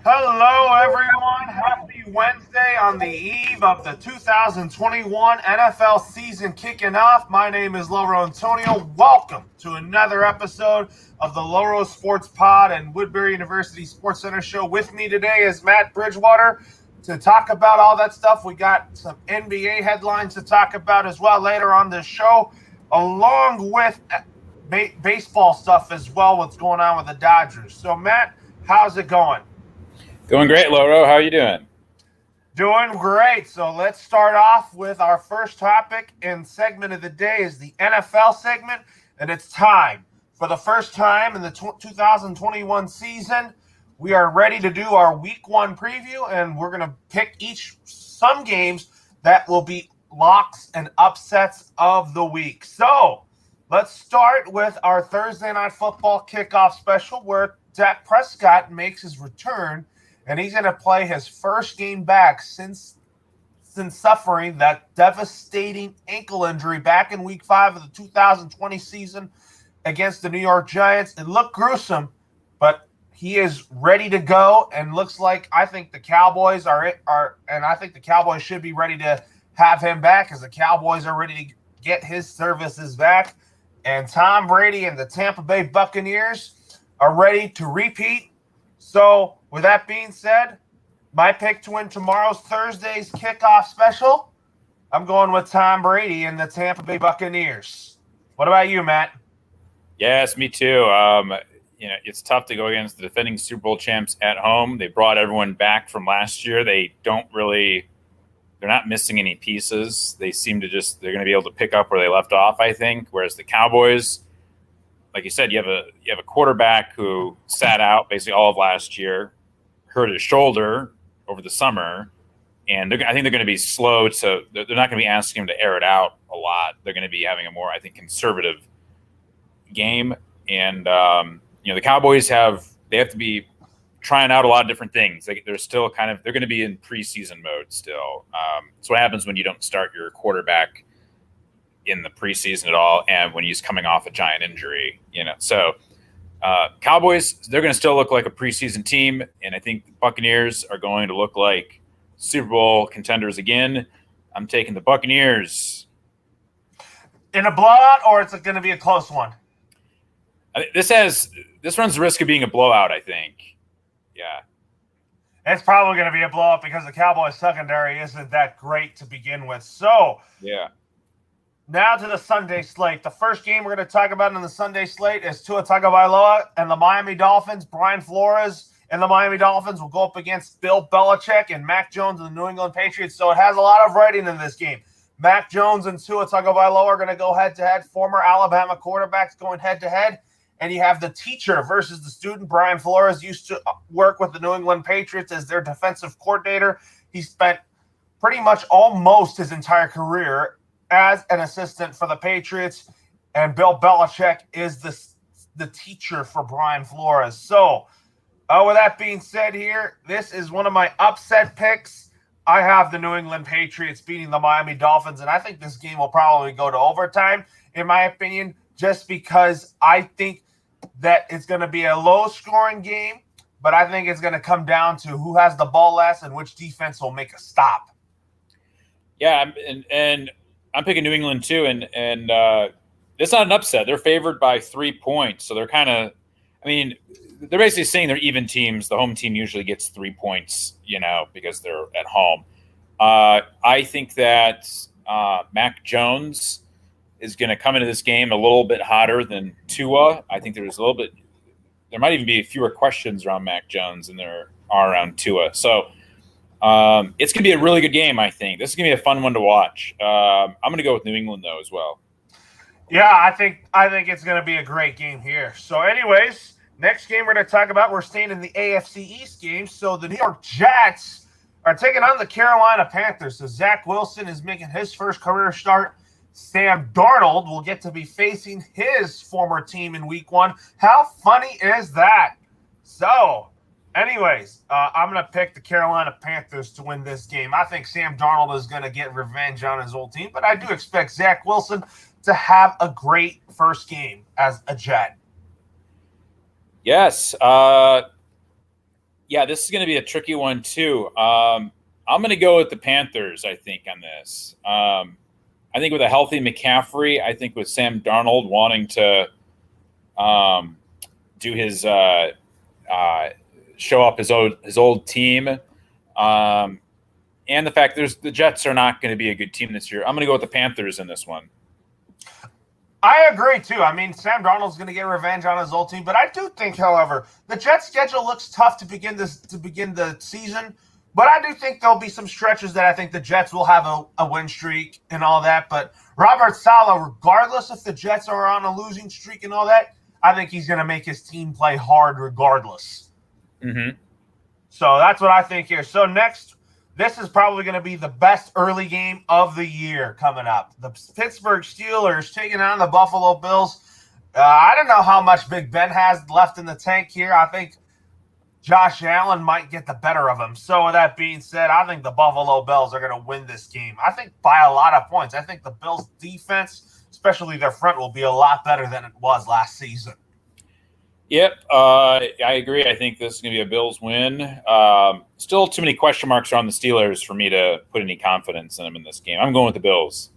Hello, everyone. Happy Wednesday on the eve of the 2021 NFL season kicking off. My name is Loro Antonio. Welcome to another episode of the Loro Sports Pod and Woodbury University SportsCenter show. With me today is Matt Bridgewater to talk about all that stuff. We got some NBA headlines to talk about as well later on this show, along with baseball stuff as well, what's going on with the Dodgers. So, Matt, how's it going? Going great, Loro. How are you doing? Doing great. So let's start off with our first topic and segment of the day is the NFL segment, and it's time. For the first time in the 2021 season, we are ready to do our Week 1 preview, and we're going to pick some games that will be locks and upsets of the week. So let's start with our Thursday Night Football kickoff special where Dak Prescott makes his return. And he's going to play his first game back since suffering that devastating ankle injury back in Week 5 of the 2020 season against the New York Giants. It looked gruesome, but he is ready to go and looks like I think the Cowboys and I think the Cowboys should be ready to have him back as the Cowboys are ready to get his services back. And Tom Brady and the Tampa Bay Buccaneers are ready to repeat. So, with that being said, my pick to win Thursday's kickoff special, I'm going with Tom Brady and the Tampa Bay Buccaneers. What about you, Matt? Yes, me too. It's tough to go against the defending Super Bowl champs at home. They brought everyone back from last year. They're not missing any pieces. They seem to they're going to be able to pick up where they left off, I think. Whereas the Cowboys, like you said, you have a quarterback who sat out basically all of last year, hurt his shoulder over the summer, and I think they're going to be slow to. They're not going to be asking him to air it out a lot. They're going to be having a more, I think, conservative game. And the Cowboys have to be trying out a lot of different things. They're still they're going to be in preseason mode still. That's what happens when you don't start your quarterback in the preseason at all, and when he's coming off a giant injury, So Cowboys, they're going to still look like a preseason team, and I think the Buccaneers are going to look like Super Bowl contenders again. I'm taking the Buccaneers. In a blowout, or it's going to be a close one? This runs the risk of being a blowout, I think. Yeah. It's probably going to be a blowout because the Cowboys secondary isn't that great to begin with. So, yeah. Now to the Sunday slate. The first game we're going to talk about in the Sunday slate is Tua Tagovailoa and the Miami Dolphins. Brian Flores and the Miami Dolphins will go up against Bill Belichick and Mac Jones and the New England Patriots. So it has a lot of writing in this game. Mac Jones and Tua Tagovailoa are going to go head-to-head. Former Alabama quarterbacks going head-to-head. And you have the teacher versus the student. Brian Flores used to work with the New England Patriots as their defensive coordinator. He spent pretty much almost his entire career as an assistant for the Patriots, and Bill Belichick is the teacher for Brian Flores. So, with that being said here, this is one of my upset picks. I have the New England Patriots beating the Miami Dolphins, and I think this game will probably go to overtime, in my opinion, just because I think that it's going to be a low-scoring game, but I think it's going to come down to who has the ball last and which defense will make a stop. Yeah, and I'm picking New England too, and it's not an upset. They're favored by 3 points, so they're they're basically saying they're even teams. The home team usually gets 3 points, because they're at home. I think that Mac Jones is going to come into this game a little bit hotter than Tua. I think there might even be fewer questions around Mac Jones than there are around Tua. So it's going to be a really good game, I think. This is going to be a fun one to watch. I'm going to go with New England, though, as well. Yeah, I think it's going to be a great game here. So anyways, next game we're going to talk about, we're staying in the AFC East game. So the New York Jets are taking on the Carolina Panthers. So Zach Wilson is making his first career start. Sam Darnold will get to be facing his former team in Week 1. How funny is that? So, anyways, I'm going to pick the Carolina Panthers to win this game. I think Sam Darnold is going to get revenge on his old team, but I do expect Zach Wilson to have a great first game as a Jet. Yes. Yeah, this is going to be a tricky one too. I'm going to go with the Panthers, I think, on this. I think with a healthy McCaffrey, I think with Sam Darnold wanting to do his show up his old team, and the fact the Jets are not going to be a good team this year, I'm going to go with the Panthers in this one. I agree, too. I mean, Sam Darnold's going to get revenge on his old team, but I do think, however, the Jets' schedule looks tough to begin the season, but I do think there'll be some stretches that I think the Jets will have a win streak and all that, but Robert Saleh, regardless if the Jets are on a losing streak and all that, I think he's going to make his team play hard regardless. Mm-hmm. So that's what I think here. So next, this is probably going to be the best early game of the year coming up. The Pittsburgh Steelers taking on the Buffalo Bills. I don't know how much Big Ben has left in the tank here. I think Josh Allen might get the better of him. So with that being said, I think the Buffalo Bills are going to win this game. I think by a lot of points. I think the Bills' defense, especially their front, will be a lot better than it was last season. Yep, I agree. I think this is going to be a Bills win. Still too many question marks around the Steelers for me to put any confidence in them in this game. I'm going with the Bills.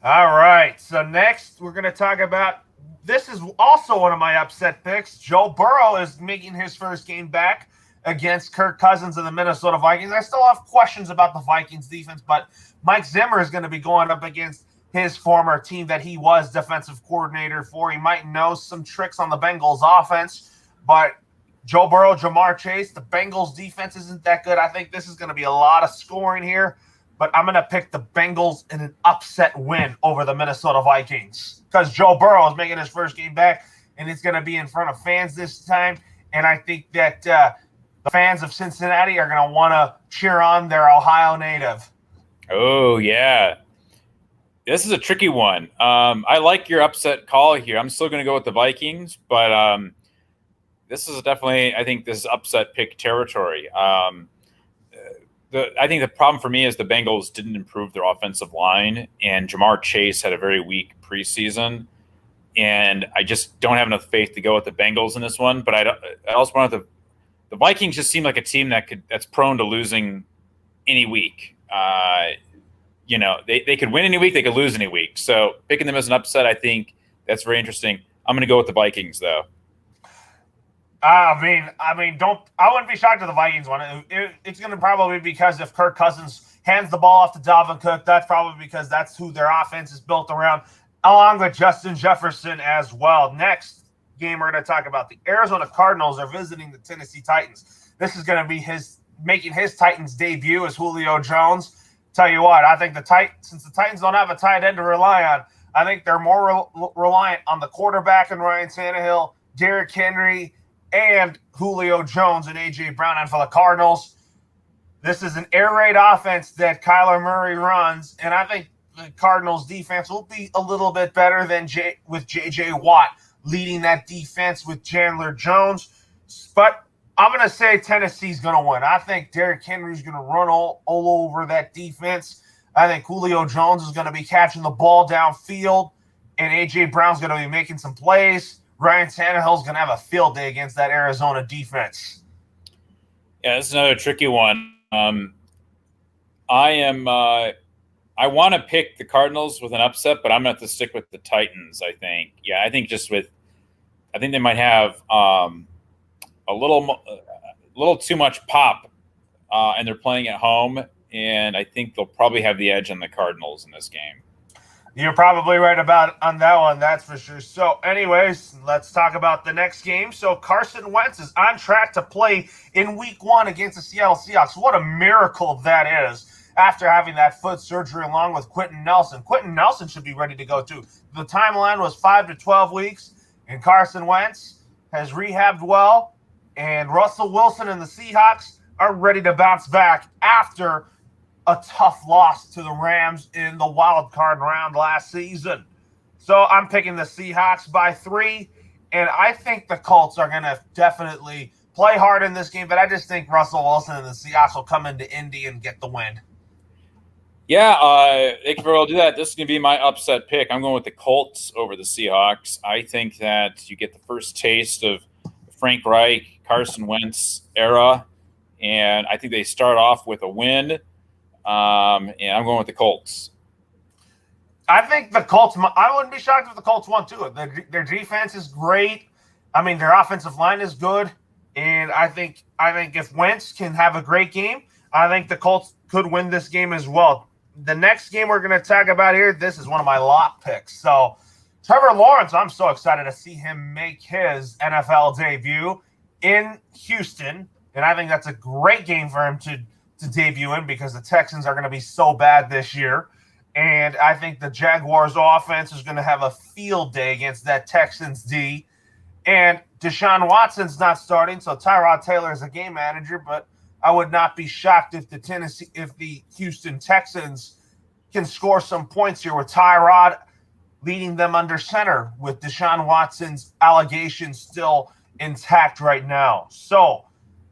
All right, so next we're going to talk about – this is also one of my upset picks. Joe Burrow is making his first game back against Kirk Cousins and the Minnesota Vikings. I still have questions about the Vikings defense, but Mike Zimmer is going to be going up against his former team that he was defensive coordinator for. He might know some tricks on the Bengals offense, but Joe Burrow, Jamar Chase, the Bengals defense isn't that good. I think this is going to be a lot of scoring here, but I'm going to pick the Bengals in an upset win over the Minnesota Vikings because Joe Burrow is making his first game back, and it's going to be in front of fans this time, and I think that the fans of Cincinnati are going to want to cheer on their Ohio native. Oh, yeah. This is a tricky one. I like your upset call here. I'm still going to go with the Vikings, but this is definitely, I think this is upset pick territory. I think the problem for me is the Bengals didn't improve their offensive line, and Jamar Chase had a very weak preseason, and I just don't have enough faith to go with the Bengals in this one. But I also want the Vikings just seem like a team that's prone to losing any week. They could win any week, they could lose any week. So picking them as an upset, I think that's very interesting. I'm going to go with the Vikings, though. I wouldn't be shocked if the Vikings won. It's going to probably be because if Kirk Cousins hands the ball off to Dalvin Cook, that's probably because that's who their offense is built around, along with Justin Jefferson as well. Next game we're going to talk about, the Arizona Cardinals are visiting the Tennessee Titans. This is going to be making his Titans debut as Julio Jones. Tell you what, I think since the Titans don't have a tight end to rely on, I think they're more reliant on the quarterback and Ryan Tannehill, Derrick Henry, and Julio Jones and A.J. Brown. And for the Cardinals, this is an air raid offense that Kyler Murray runs, and I think the Cardinals' defense will be a little bit better than with J.J. Watt leading that defense with Chandler Jones. But I'm going to say Tennessee's going to win. I think Derrick Henry's going to run all over that defense. I think Julio Jones is going to be catching the ball downfield, and A.J. Brown's going to be making some plays. Ryan Tannehill's going to have a field day against that Arizona defense. Yeah, this is another tricky one. I want to pick the Cardinals with an upset, but I'm going to have to stick with the Titans, I think. Yeah, I think they might have a little too much pop, and they're playing at home, and I think they'll probably have the edge on the Cardinals in this game. You're probably right on that one, that's for sure. So anyways, let's talk about the next game. So Carson Wentz is on track to play in Week 1 against the Seattle Seahawks. What a miracle that is after having that foot surgery along with Quentin Nelson. Quentin Nelson should be ready to go too. The timeline was 5 to 12 weeks, and Carson Wentz has rehabbed well, and Russell Wilson and the Seahawks are ready to bounce back after a tough loss to the Rams in the wild card round last season. So I'm picking the Seahawks by 3, and I think the Colts are going to definitely play hard in this game, but I just think Russell Wilson and the Seahawks will come into Indy and get the win. Yeah, they can very well do that. This is going to be my upset pick. I'm going with the Colts over the Seahawks. I think that you get the first taste of Frank Reich, Carson Wentz era, and I think they start off with a win, and I'm going with the Colts. I think the Colts, I wouldn't be shocked if the Colts won too. Their defense is great. I mean, their offensive line is good. And I think if Wentz can have a great game, I think the Colts could win this game as well. The next game we're going to talk about here, this is one of my lock picks. So Trevor Lawrence, I'm so excited to see him make his NFL debut in Houston. And I think that's a great game for him to debut in because the Texans are going to be so bad this year. And I think the Jaguars offense is going to have a field day against that Texans D. And Deshaun Watson's not starting, so Tyrod Taylor is a game manager, but I would not be shocked if the Houston Texans can score some points here with Tyrod leading them under center with Deshaun Watson's allegations still intact right now. So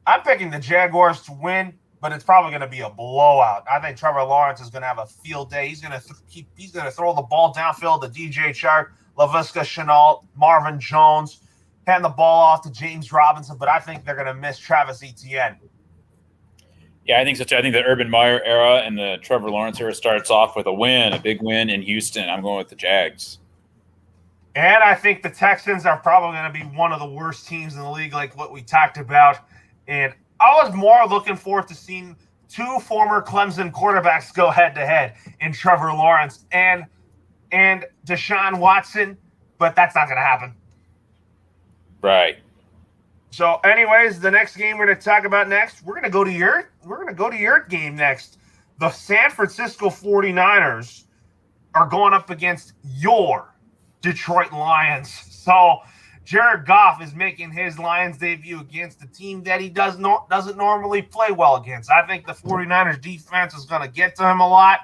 I'm picking the Jaguars to win, but it's probably going to be a blowout. I think Trevor Lawrence is going to have a field day. He's going to throw the ball downfield to DJ Chark, Laviska Shenault, Marvin Jones, hand the ball off to James Robinson, but I think they're going to miss Travis Etienne. Yeah, I think so too. I think the Urban Meyer era and the Trevor Lawrence era starts off with a big win in Houston. I'm going with the Jags. And I think the Texans are probably going to be one of the worst teams in the league, like what we talked about. And I was more looking forward to seeing two former Clemson quarterbacks go head-to-head in Trevor Lawrence and Deshaun Watson, but that's not going to happen. Right. So, anyways, the next game we're going to talk about next, we're going to go to your game next. The San Francisco 49ers are going up against your Detroit Lions. So, Jared Goff is making his Lions debut against a team that he doesn't normally play well against. I think the 49ers defense is going to get to him a lot.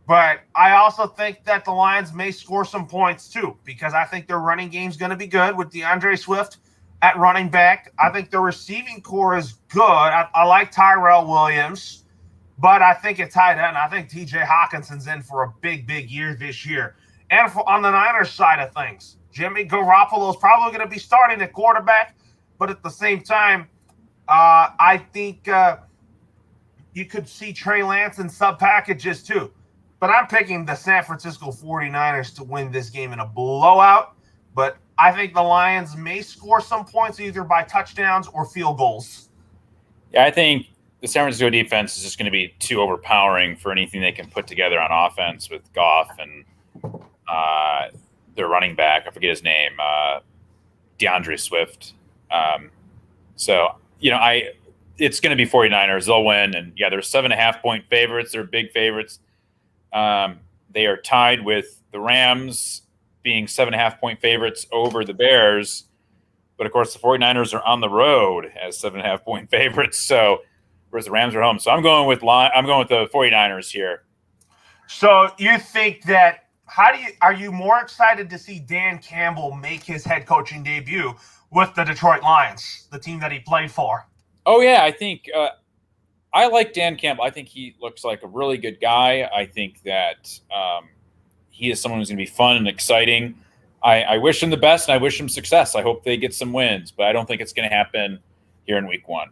But I also think that the Lions may score some points too, because I think their running game is going to be good with DeAndre Swift at running back. I think the receiving core is good. I like Tyrell Williams, but I think at tight end, I think TJ Hawkinson's in for a big, big year this year. And on the Niners side of things, Jimmy Garoppolo is probably going to be starting at quarterback, but at the same time, I think you could see Trey Lance in sub packages too. But I'm picking the San Francisco 49ers to win this game in a blowout. But I think the Lions may score some points either by touchdowns or field goals. Yeah, I think the San Francisco defense is just going to be too overpowering for anything they can put together on offense with Goff and their running back. I forget his name, DeAndre Swift. It's going to be 49ers. They'll win. And, yeah, they're 7.5-point favorites. They're big favorites. They are tied with the Rams being 7.5-point favorites over the Bears. But, of course, the 49ers are on the road as 7.5-point favorites. So, whereas the Rams are home. So, I'm going with the 49ers here. So, you think that are you more excited to see Dan Campbell make his head coaching debut with the Detroit Lions, the team that he played for? Oh, yeah. I think I like Dan Campbell. I think he looks like a really good guy. I think that he is someone who's going to be fun and exciting. I wish him the best, and I wish him success. I hope they get some wins, but I don't think it's going to happen here in week one.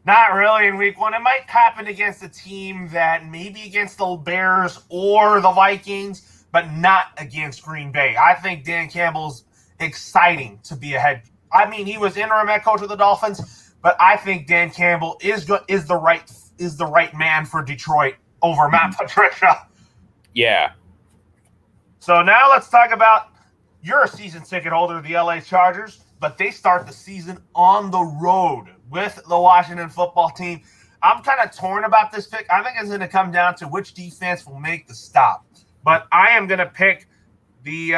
Not really in week one. It might happen against a team that maybe against the Bears or the Vikings, but not against Green Bay. I think Dan Campbell's exciting to be ahead. I mean, he was interim head coach of the Dolphins, but I think Dan Campbell is the right man for Detroit over Matt Patricia. Yeah. So now let's talk about you're a season ticket holder of the LA Chargers, but they start the season on the road with the Washington football team. I'm kind of torn about this pick. I think it's going to come down to which defense will make the stop. But I am going to pick the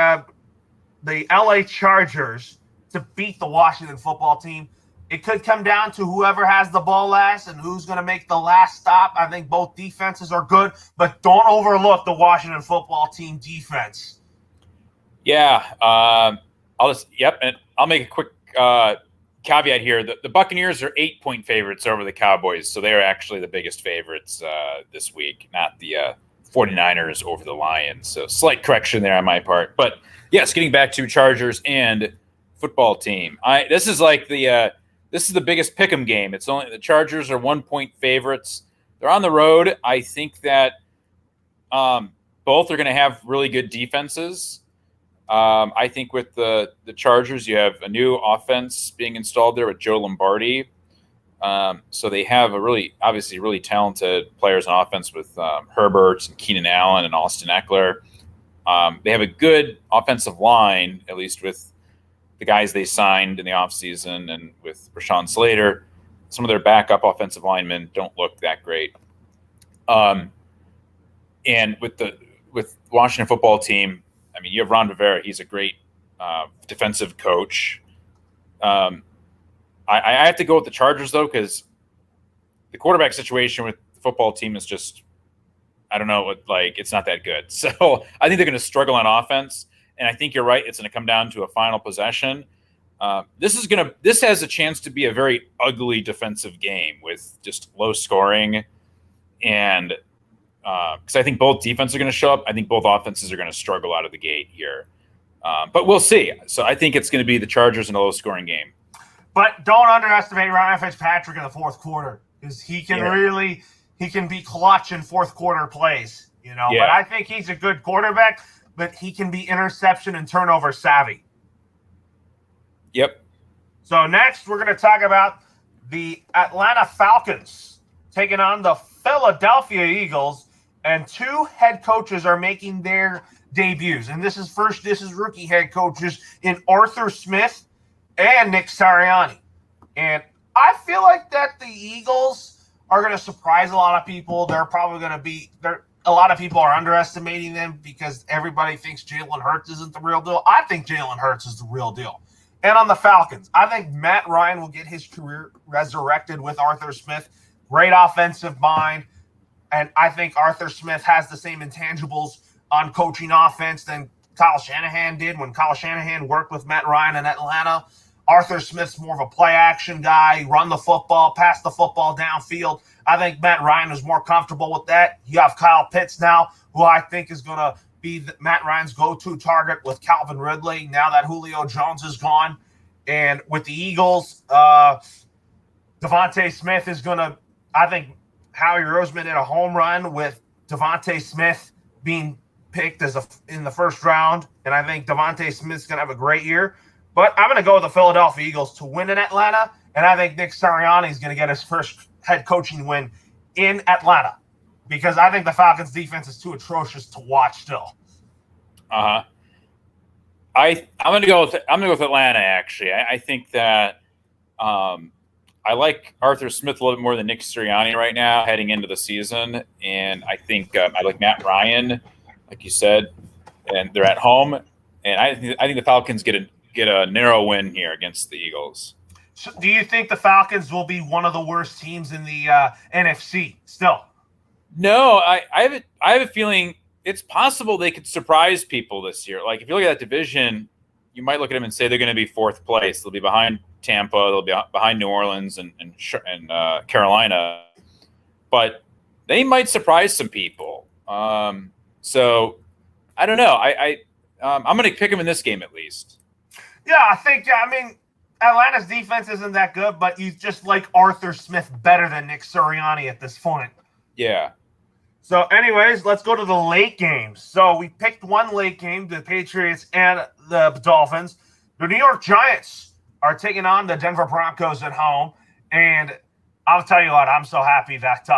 LA Chargers to beat the Washington football team. It could come down to whoever has the ball last and who's going to make the last stop. I think both defenses are good, but don't overlook the Washington football team defense. Yeah, and I'll make a quick caveat here. The Buccaneers are 8-point favorites over the Cowboys, so they are actually the biggest favorites this week, not the 49ers over the Lions. So slight correction there on my part. But yes, getting back to Chargers and football team. This is this is the biggest pick'em game. It's only the Chargers are 1-point favorites. They're on the road. I think that both are going to have really good defenses. I think with the Chargers, you have a new offense being installed there with Joe Lombardi. So they have obviously really talented players on offense with Herbert and Keenan Allen and Austin Eckler. They have a good offensive line, at least with the guys they signed in the offseason and with Rashawn Slater. Some of their backup offensive linemen don't look that great. And with Washington football team, I mean, you have Ron Rivera. He's a great defensive coach. I have to go with the Chargers, though, because the quarterback situation with the football team is just, I don't know, it's not that good. So I think they're going to struggle on offense. And I think you're right. It's going to come down to a final possession. This has a chance to be a very ugly defensive game with just low scoring. And because I think both defenses are going to show up. I think both offenses are going to struggle out of the gate here. But we'll see. So I think it's going to be the Chargers in a low scoring game. But don't underestimate Ryan Fitzpatrick in the fourth quarter, because he can be clutch in fourth quarter plays, Yeah. But I think he's a good quarterback, but he can be interception and turnover savvy. Yep. So next we're going to talk about the Atlanta Falcons taking on the Philadelphia Eagles, and two head coaches are making their debuts. And this is rookie head coaches in Arthur Smith and Nick Sirianni. And I feel like that the Eagles are going to surprise a lot of people. They're probably going to be – a lot of people are underestimating them because everybody thinks Jalen Hurts isn't the real deal. I think Jalen Hurts is the real deal. And on the Falcons, I think Matt Ryan will get his career resurrected with Arthur Smith. Great offensive mind. And I think Arthur Smith has the same intangibles on coaching offense than Kyle Shanahan did when Kyle Shanahan worked with Matt Ryan in Atlanta. Arthur Smith's more of a play-action guy, run the football, pass the football downfield. I think Matt Ryan is more comfortable with that. You have Kyle Pitts now, who I think is going to be Matt Ryan's go-to target with Calvin Ridley now that Julio Jones is gone. And with the Eagles, Devontae Smith is going to – I think Howie Roseman did a home run with Devontae Smith being picked in the first round. And I think Devontae Smith's going to have a great year. But I'm going to go with the Philadelphia Eagles to win in Atlanta, and I think Nick Sirianni is going to get his first head coaching win in Atlanta because I think the Falcons' defense is too atrocious to watch still. I'm going to go with Atlanta. Actually, I think that I like Arthur Smith a little bit more than Nick Sirianni right now heading into the season, and I think I like Matt Ryan, like you said, and they're at home, and I think the Falcons get a narrow win here against the Eagles. So do you think the Falcons will be one of the worst teams in the NFC still? No, I have a feeling it's possible they could surprise people this year. Like if you look at that division, you might look at them and say they're going to be fourth place. They'll be behind Tampa. They'll be behind New Orleans and Carolina. But they might surprise some people. So I don't know. I'm going to pick them in this game at least. Yeah, I mean, Atlanta's defense isn't that good, but you just like Arthur Smith better than Nick Sirianni at this point. Yeah. So, anyways, let's go to the late games. So, we picked one late game, the Patriots and the Dolphins. The New York Giants are taking on the Denver Broncos at home. And I'll tell you what, I'm so happy that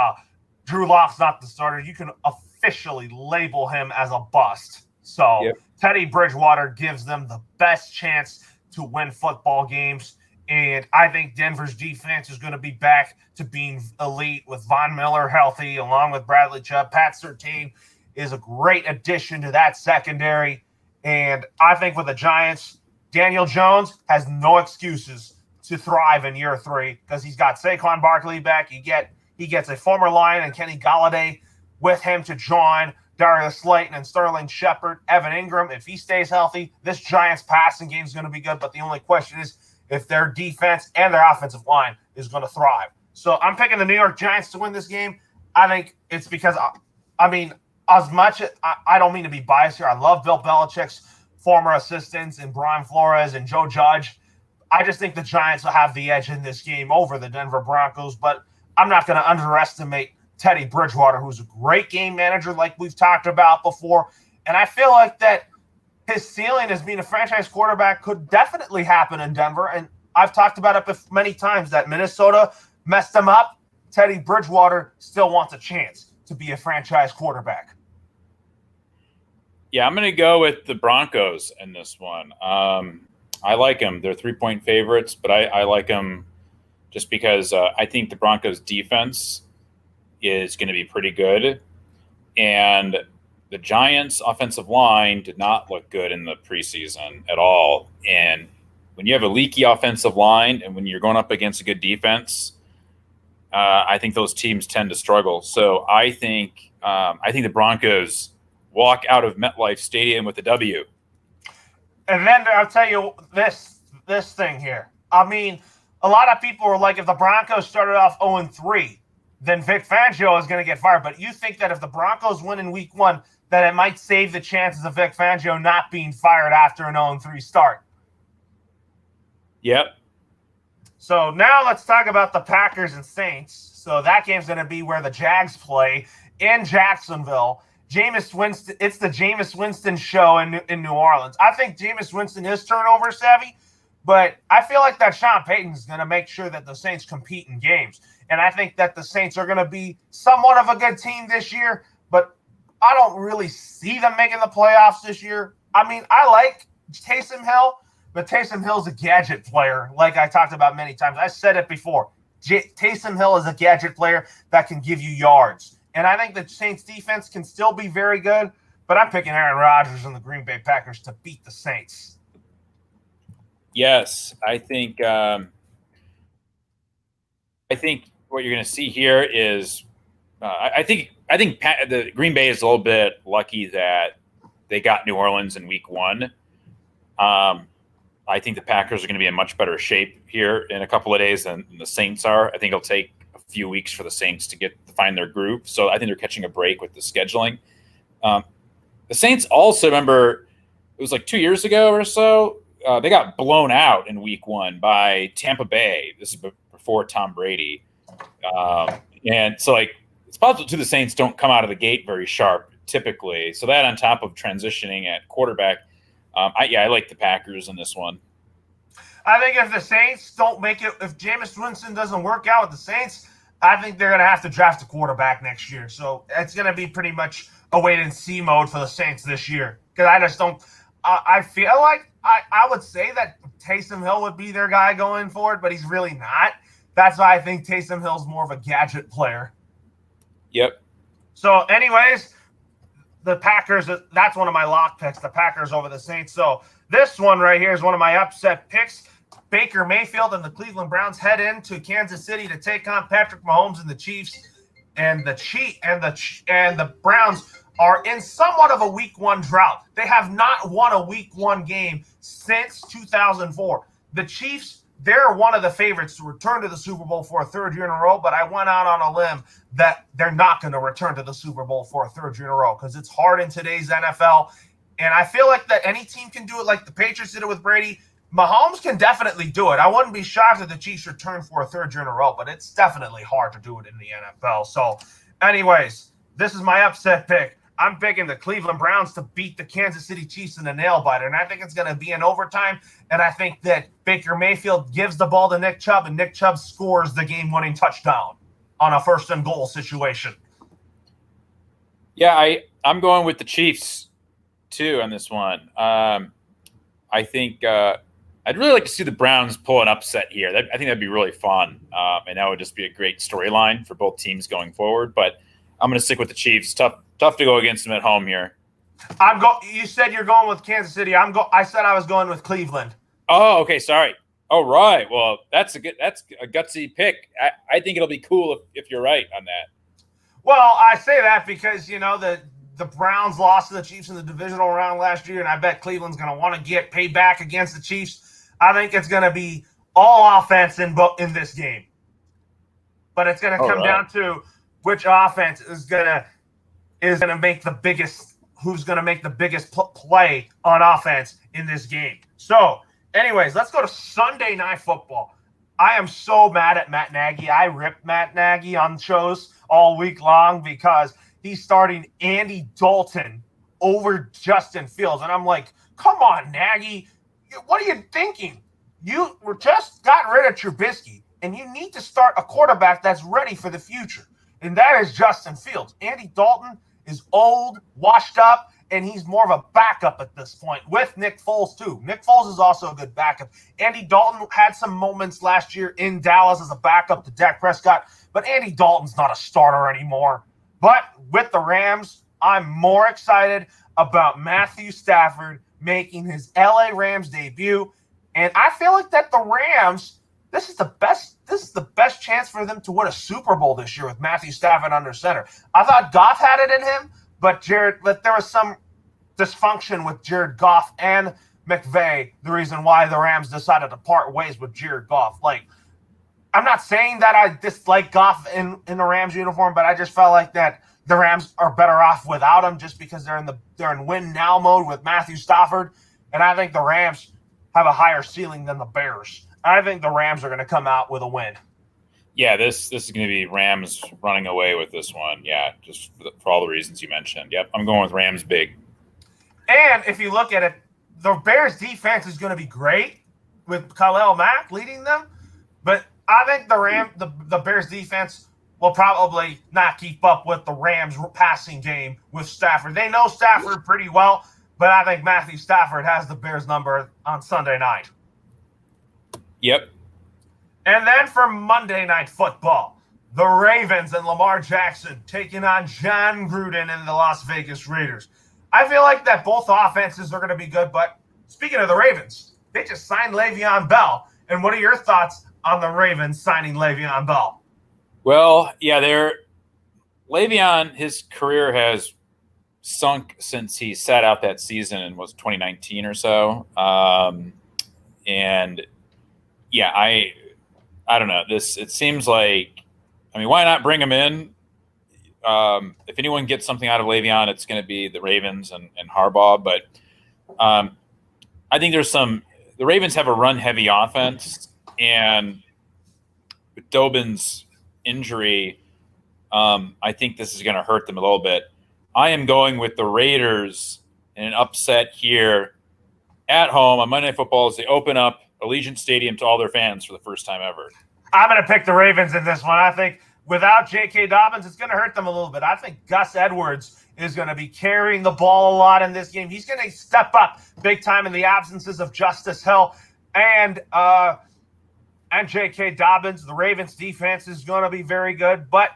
Drew Lock's not the starter. You can officially label him as a bust. So, yep. Teddy Bridgewater gives them the best chance to win football games. And I think Denver's defense is going to be back to being elite with Von Miller healthy, along with Bradley Chubb. Pat Surtain is a great addition to that secondary. And I think with the Giants, Daniel Jones has no excuses to thrive in year 3 because he's got Saquon Barkley back. He gets a former Lion and Kenny Golladay with him to join Darius Slayton and Sterling Shepard, Evan Ingram. If he stays healthy, this Giants passing game is going to be good. But the only question is if their defense and their offensive line is going to thrive. So I'm picking the New York Giants to win this game. I think it's because, I mean, as much – I don't mean to be biased here. I love Bill Belichick's former assistants and Brian Flores and Joe Judge. I just think the Giants will have the edge in this game over the Denver Broncos, but I'm not going to underestimate Teddy Bridgewater, who's a great game manager like we've talked about before. And I feel like that his ceiling as being a franchise quarterback could definitely happen in Denver. And I've talked about it many times that Minnesota messed him up. Teddy Bridgewater still wants a chance to be a franchise quarterback. Yeah, I'm going to go with the Broncos in this one. I like them. They're 3-point favorites, but I like them just because I think the Broncos defense is going to be pretty good. And the Giants offensive line did not look good in the preseason at all. And when you have a leaky offensive line and when you're going up against a good defense, I think those teams tend to struggle. So I think the Broncos walk out of MetLife Stadium with a W. And then I'll tell you this thing here. I mean, a lot of people were like, if the Broncos started off 0-3, then Vic Fangio is going to get fired. But you think that if the Broncos win in week 1, that it might save the chances of Vic Fangio not being fired after an 0-3 start. Yep. So now let's talk about the Packers and Saints. So that game's going to be where the Jags play in Jacksonville. Jameis Winston, it's the Jameis Winston show in New Orleans. I think Jameis Winston is turnover savvy, but I feel like that Sean Payton's going to make sure that the Saints compete in games. And I think that the Saints are going to be somewhat of a good team this year, but I don't really see them making the playoffs this year. I mean, I like Taysom Hill, but Taysom Hill's a gadget player, like I talked about many times. I said it before. Taysom Hill is a gadget player that can give you yards. And I think the Saints defense can still be very good, but I'm picking Aaron Rodgers and the Green Bay Packers to beat the Saints. Yes, I think what you're going to see here is I think the Green Bay is a little bit lucky that they got New Orleans in week 1. I think the Packers are going to be in much better shape here in a couple of days than the Saints are. I think it'll take a few weeks for the Saints to find their groove. So I think they're catching a break with the scheduling. The Saints also, remember, it was like 2 years ago or so, they got blown out in week 1 by Tampa Bay. This is before Tom Brady. And so, like, it's possible too the Saints don't come out of the gate very sharp typically. So that on top of transitioning at quarterback, I like the Packers in this one. I think if the Saints don't make it, if Jameis Winston doesn't work out with the Saints, I think they're going to have to draft a quarterback next year. So it's going to be pretty much a wait-and-see mode for the Saints this year. Because I just don't I feel like I would say that Taysom Hill would be their guy going forward, but he's really not. That's why I think Taysom Hill's more of a gadget player. Yep. So anyways, the Packers, that's one of my lock picks, the Packers over the Saints. So this one right here is one of my upset picks. Baker Mayfield and the Cleveland Browns head into Kansas City to take on Patrick Mahomes and the Chiefs. And the Browns are in somewhat of a week 1 drought. They have not won a week 1 game since 2004. The Chiefs, they're one of the favorites to return to the Super Bowl for a 3rd year in a row, but I went out on a limb that they're not going to return to the Super Bowl for a 3rd year in a row because it's hard in today's NFL. And I feel like that any team can do it like the Patriots did it with Brady. Mahomes can definitely do it. I wouldn't be shocked if the Chiefs return for a 3rd year in a row, but it's definitely hard to do it in the NFL. So anyways, this is my upset pick. I'm picking the Cleveland Browns to beat the Kansas City Chiefs in a nail-biter, and I think it's going to be in overtime, and I think that Baker Mayfield gives the ball to Nick Chubb, and Nick Chubb scores the game-winning touchdown on a 1st-and-goal situation. Yeah, I'm going with the Chiefs, too, on this one. I think I'd really like to see the Browns pull an upset here. I think that'd be really fun, and that would just be a great storyline for both teams going forward, but I'm going to stick with the Chiefs. Tough to go against them at home here. You said you're going with Kansas City. I said I was going with Cleveland. Oh, okay. Sorry. All right. Well, that's a gutsy pick. I think it'll be cool if you're right on that. Well, I say that because, the Browns lost to the Chiefs in the divisional round last year, and I bet Cleveland's going to want to get paid back against the Chiefs. I think it's going to be all offense in this game. But it's going to come down to which offense is going to make the biggest, who's going to make the biggest play on offense in this game. So, Anyways, let's go to Sunday Night Football. I am so mad at Matt Nagy. I ripped Matt Nagy on shows all week long because he's starting Andy Dalton over Justin Fields. And I'm like, come on, Nagy. What are you thinking? You were just got rid of Trubisky, and you need to start a quarterback that's ready for the future. And that is Justin Fields. Andy Dalton is old, washed up, and he's more of a backup at this point with Nick Foles, too. Nick Foles is also a good backup. Andy Dalton had some moments last year in Dallas as a backup to Dak Prescott, but Andy Dalton's not a starter anymore. But with the Rams, I'm more excited about Matthew Stafford making his LA Rams debut. And I feel like that the Rams, this is the best chance for them to win a Super Bowl this year with Matthew Stafford under center. I thought Goff had it in him, but there was some dysfunction with Jared Goff and McVay, the reason why the Rams decided to part ways with Jared Goff. Like, I'm not saying that I dislike Goff in the Rams uniform, but I just felt like that the Rams are better off without him just because they're in win now mode with Matthew Stafford. And I think the Rams have a higher ceiling than the Bears. I think the Rams are going to come out with a win. Yeah, this is going to be Rams running away with this one. Yeah, just for all the reasons you mentioned. Yep, I'm going with Rams big. And if you look at it, the Bears defense is going to be great with Khalil Mack leading them. But I think the Bears defense will probably not keep up with the Rams passing game with Stafford. They know Stafford pretty well, but I think Matthew Stafford has the Bears number on Sunday night. Yep. And then for Monday Night Football, the Ravens and Lamar Jackson taking on John Gruden and the Las Vegas Raiders. I feel like that both offenses are going to be good, but speaking of the Ravens, they just signed Le'Veon Bell. And what are your thoughts on the Ravens signing Le'Veon Bell? Well, yeah, Le'Veon, his career has sunk since he sat out that season in 2019 or so. And yeah, I don't know. It seems like, I mean, why not bring him in? If anyone gets something out of Le'Veon, it's going to be the Ravens and Harbaugh. But I think the Ravens have a run-heavy offense, and with Dobin's injury, I think this is going to hurt them a little bit. I am going with the Raiders in an upset here at home on Monday Night Football as they open up Allegiant Stadium to all their fans for the first time ever. I'm going to pick the Ravens in this one. I think without J.K. Dobbins, it's going to hurt them a little bit. I think Gus Edwards is going to be carrying the ball a lot in this game. He's going to step up big time in the absences of Justice Hill and J.K. Dobbins. The Ravens defense is going to be very good, but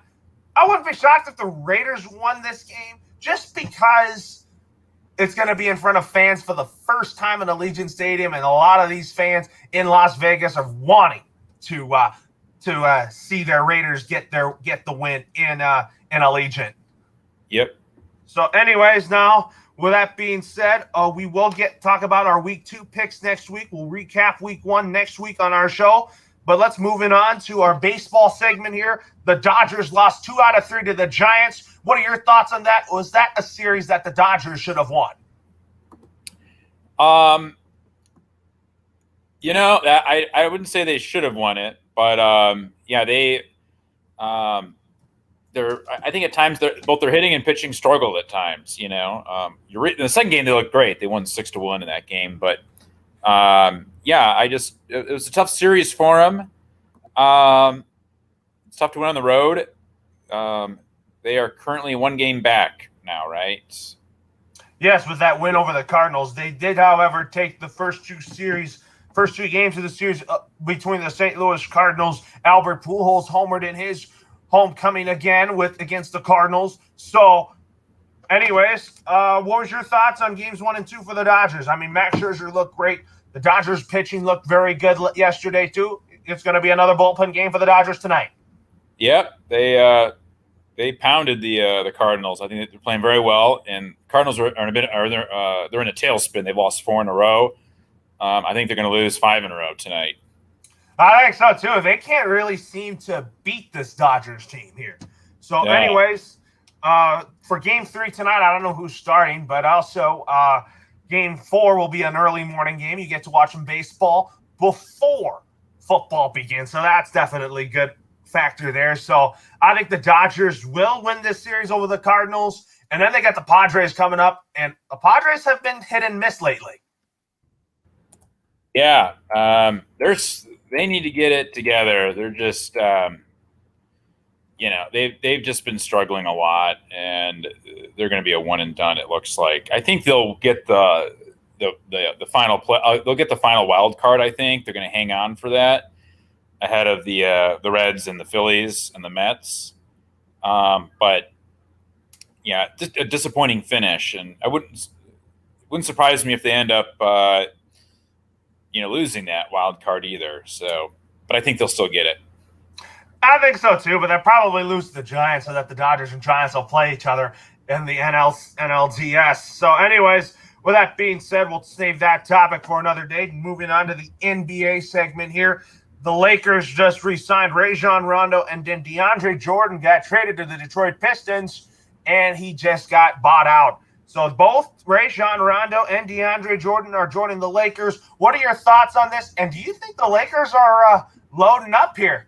I wouldn't be shocked if the Raiders won this game just because it's going to be in front of fans for the first time in Allegiant Stadium, and a lot of these fans in Las Vegas are wanting to see their Raiders get the win in Allegiant. Yep. So, anyways, now with that being said, we will talk about our Week 2 picks next week. We'll recap Week 1 next week on our show. But let's move on to our baseball segment here. The Dodgers lost 2 out of 3 to the Giants. What are your thoughts on that? Was that a series that the Dodgers should have won? I wouldn't say they should have won it, but they I think at times both their hitting and pitching struggled at times. In the second game they looked great. They won 6-1 in that game, but it was a tough series for them. It's tough to win on the road. They are currently 1 game back now, right? Yes, with that win over the Cardinals. They did, however, take the first two games of the series between the St. Louis Cardinals. Albert Pujols homered in his homecoming again against the Cardinals. So, anyways, what was your thoughts on games 1 and 2 for the Dodgers? I mean, Max Scherzer looked great. The Dodgers pitching looked very good yesterday, too. It's going to be another bullpen game for the Dodgers tonight. Yep, they pounded the Cardinals. I think they're playing very well, and Cardinals they're in a tailspin. They've lost 4 in a row. I think they're going to lose 5 in a row tonight. I think so too. They can't really seem to beat this Dodgers team here. So, anyways, for Game 3 tonight, I don't know who's starting, but also Game 4 will be an early morning game. You get to watch some baseball before football begins. So that's definitely a good factor there. So I think the Dodgers will win this series over the Cardinals. And then they got the Padres coming up. And the Padres have been hit and miss lately. Yeah. They need to get it together. They're just they've just been struggling a lot, and they're going to be a one and done. It looks like. I think they'll get the final play. They'll get the final wild card. I think they're going to hang on for that ahead of the Reds and the Phillies and the Mets. But yeah, just a disappointing finish, and it wouldn't surprise me if they end up losing that wild card either. So, but I think they'll still get it. I think so too, but they'll probably lose to the Giants so that the Dodgers and Giants will play each other in the NLDS. So anyways, with that being said, we'll save that topic for another day. Moving on to the NBA segment here. The Lakers just re-signed Rajon Rondo, and then DeAndre Jordan got traded to the Detroit Pistons, and he just got bought out. So both Rajon Rondo and DeAndre Jordan are joining the Lakers. What are your thoughts on this? And do you think the Lakers are loading up here?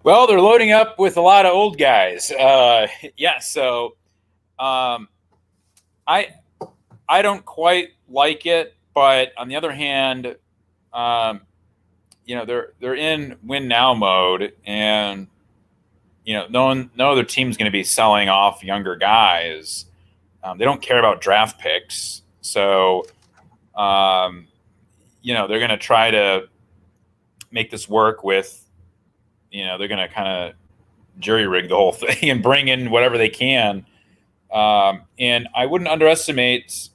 Well, they're loading up with a lot of old guys. So I don't quite like it, but on the other hand, they're in win now mode, and no other team's going to be selling off younger guys. They don't care about draft picks, so they're going to try to make this work with. They're going to kind of jury rig the whole thing and bring in whatever they can. And I wouldn't underestimate,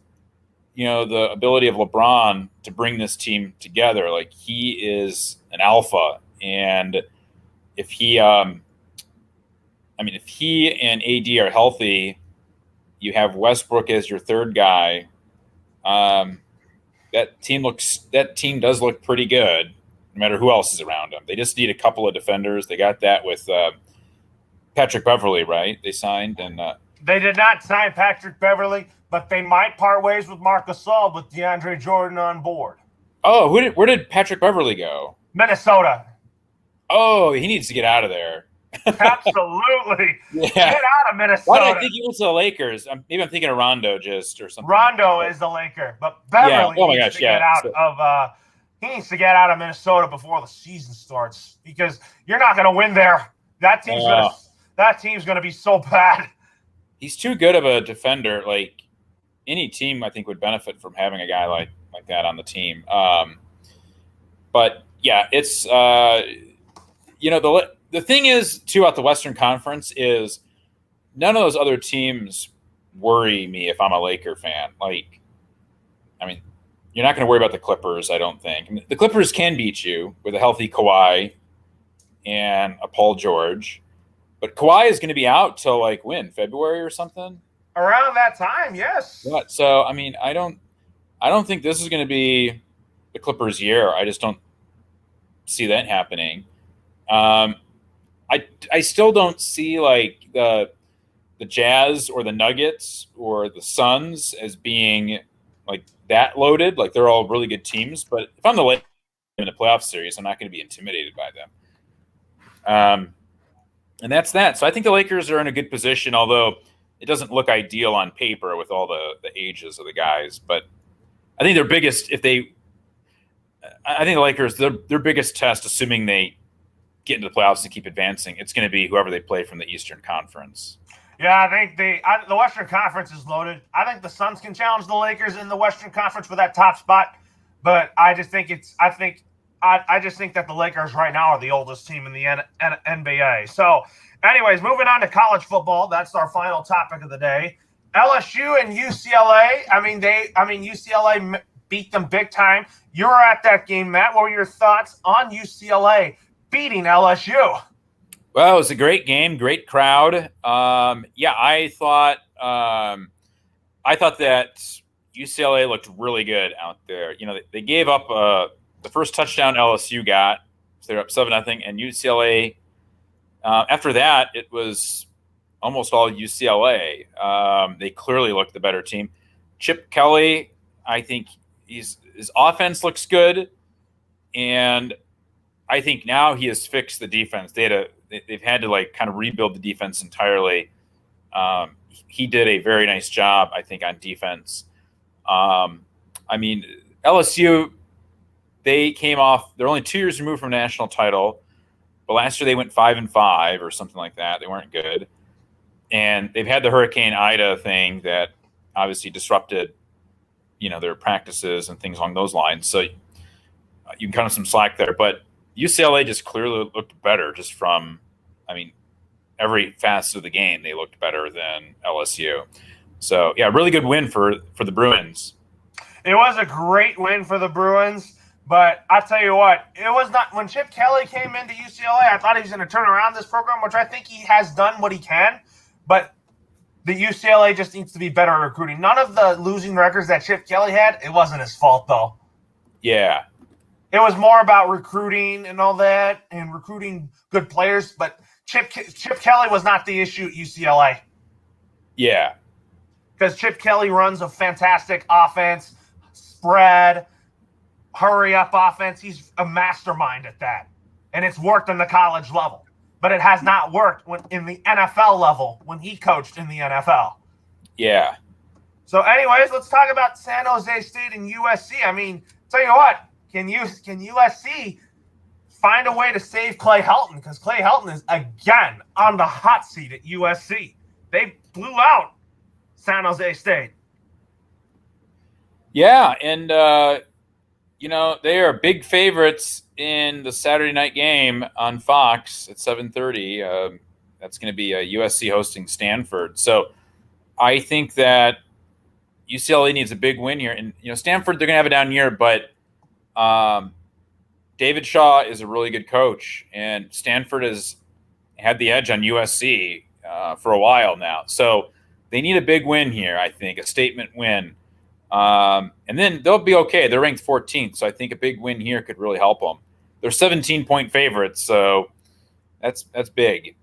the ability of LeBron to bring this team together. Like, he is an alpha. And if he and AD are healthy, you have Westbrook as your third guy. That team does look pretty good. No matter who else is around them. They just need a couple of defenders. They got that with Patrick Beverley, right? They signed. And they did not sign Patrick Beverley, but they might part ways with Marc Gasol with DeAndre Jordan on board. Oh, where did Patrick Beverley go? Minnesota. Oh, he needs to get out of there. Absolutely. Yeah. Get out of Minnesota. Why did I think he went to the Lakers? Maybe I'm thinking of Rondo just or something. Rondo is the Laker, but Beverly needs to get out of he needs to get out of Minnesota before the season starts, because you're not going to win there. That team's going to be so bad. He's too good of a defender. Like, any team, I think, would benefit from having a guy like that on the team. But yeah, it's the thing is too about the Western Conference is none of those other teams worry me if I'm a Laker fan. Like, you're not going to worry about the Clippers, I don't think. The Clippers can beat you with a healthy Kawhi and a Paul George. But Kawhi is going to be out till February or something? Around that time, yes. But, so, I don't think this is going to be the Clippers' year. I just don't see that happening. I still don't see the Jazz or the Nuggets or the Suns as being that loaded. They're all really good teams, but if I'm the Lakers in the playoff series, I'm not going to be intimidated by them. And that's that. So I think the Lakers are in a good position, although it doesn't look ideal on paper with all the ages of the guys. But I think I think the Lakers, their biggest test, assuming they get into the playoffs and keep advancing, it's going to be whoever they play from the Eastern Conference. Yeah, I think the Western Conference is loaded. I think the Suns can challenge the Lakers in the Western Conference for that top spot, but I just think that the Lakers right now are the oldest team in the NBA. So, anyways, moving on to college football. That's our final topic of the day. LSU and UCLA. UCLA beat them big time. You were at that game, Matt. What were your thoughts on UCLA beating LSU? Well, it was a great game, great crowd. I thought that UCLA looked really good out there. They gave up the first touchdown LSU got, so they're up 7-0, and UCLA. After that, it was almost all UCLA. They clearly looked the better team. Chip Kelly, I think his offense looks good, and I think now he has fixed the defense. They've had to like kind of rebuild the defense entirely. He did a very nice job, I think, on defense. I mean, LSU, they came off. They're only 2 years removed from a national title, but last year they went 5-5 or something like that. They weren't good, and they've had the Hurricane Ida thing that obviously disrupted, their practices and things along those lines. So you can cut them some slack there, but UCLA just clearly looked better just from, every facet of the game. They looked better than LSU. So, yeah, really good win for the Bruins. It was a great win for the Bruins, but I'll tell you what, it was not – when Chip Kelly came into UCLA, I thought he was going to turn around this program, which I think he has done what he can, but the UCLA just needs to be better at recruiting. None of the losing records that Chip Kelly had, it wasn't his fault, though. Yeah. It was more about recruiting and all that and recruiting good players, but Chip Kelly was not the issue at UCLA. Yeah. Because Chip Kelly runs a fantastic offense, spread, hurry-up offense. He's a mastermind at that. And it's worked on the college level. But it has not worked in the NFL level when he coached in the NFL. Yeah. So anyways, let's talk about San Jose State and USC. Tell you what, can USC find a way to save Clay Helton? Because Clay Helton is, again, on the hot seat at USC. They blew out San Jose State. Yeah, and, they are big favorites in the Saturday night game on Fox at 7:30. That's going to be USC hosting Stanford. So I think that UCLA needs a big win here. And, Stanford, they're going to have a down year, but David Shaw is a really good coach, and Stanford has had the edge on USC for a while now. So they need a big win here, I think, a statement win. And then they'll be okay. They're ranked 14th, so I think a big win here could really help them. They're 17-point favorites, so that's big.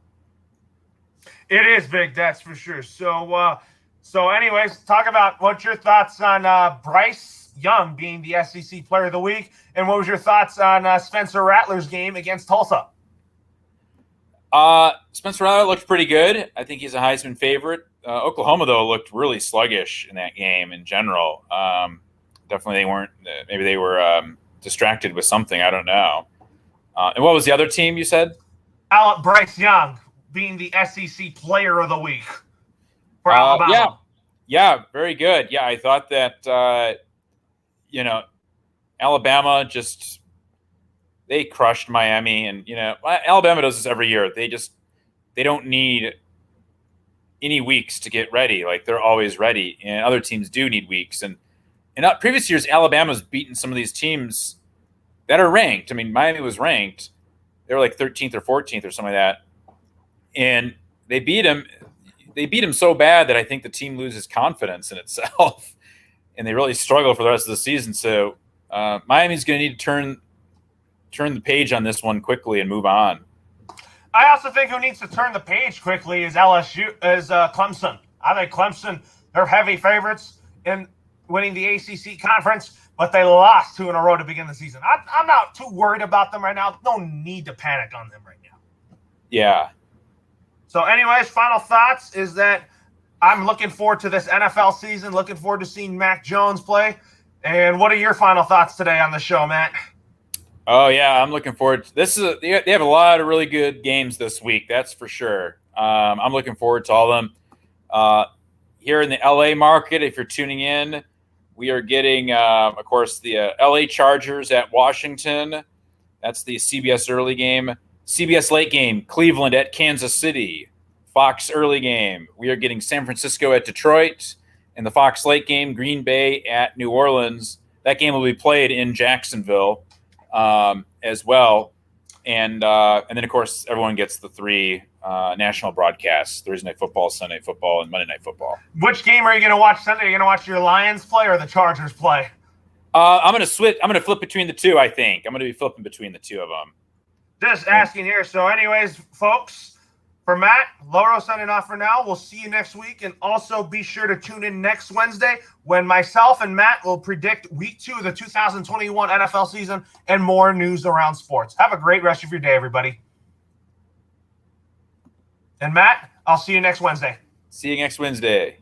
It is big, that's for sure. So anyways, talk about what's your thoughts on Bryce Young being the SEC Player of the Week, and what was your thoughts on Spencer Rattler's game against Tulsa? Spencer Rattler looked pretty good. I think he's a Heisman favorite. Oklahoma, though, looked really sluggish in that game in general. Definitely they weren't – maybe they were distracted with something. I don't know. And what was the other team you said? Bryce Young being the SEC Player of the Week for Alabama. Yeah, very good. Yeah, I thought that, Alabama just – they crushed Miami. And, Alabama does this every year. They don't need – any weeks to get ready. Like, they're always ready, and other teams do need weeks. And in previous years, Alabama's beaten some of these teams that are ranked. Miami was ranked. They were like 13th or 14th or something like that. And they beat them. They beat them so bad that I think the team loses confidence in itself, and they really struggle for the rest of the season. So Miami's going to need to turn the page on this one quickly and move on. I also think who needs to turn the page quickly is Clemson. I think Clemson, they're heavy favorites in winning the ACC conference, but they lost 2 in a row to begin the season. I'm not too worried about them right now. No need to panic on them right now. Yeah. So anyways, final thoughts is that I'm looking forward to this NFL season, looking forward to seeing Mac Jones play. And what are your final thoughts today on the show, Matt? Oh, yeah, I'm looking forward to this. They have a lot of really good games this week, that's for sure. I'm looking forward to all of them. Here in the LA market, if you're tuning in, we are getting, of course, the LA Chargers at Washington. That's the CBS early game. CBS late game, Cleveland at Kansas City. Fox early game, we are getting San Francisco at Detroit. And the Fox late game, Green Bay at New Orleans. That game will be played in Jacksonville. As well. And then, of course, everyone gets the 3 national broadcasts: Thursday Night Football, Sunday Night Football, and Monday Night Football. Which game are you going to watch Sunday? Are you going to watch your Lions play or the Chargers play? I'm going to flip between the two, I think. I'm going to be flipping between the two of them. Just asking here. So anyways, folks, For Matt, Loro signing off for now. We'll see you next week. And also be sure to tune in next Wednesday when myself and Matt will predict week 2 of the 2021 NFL season and more news around sports. Have a great rest of your day, everybody. And Matt, I'll see you next Wednesday. See you next Wednesday.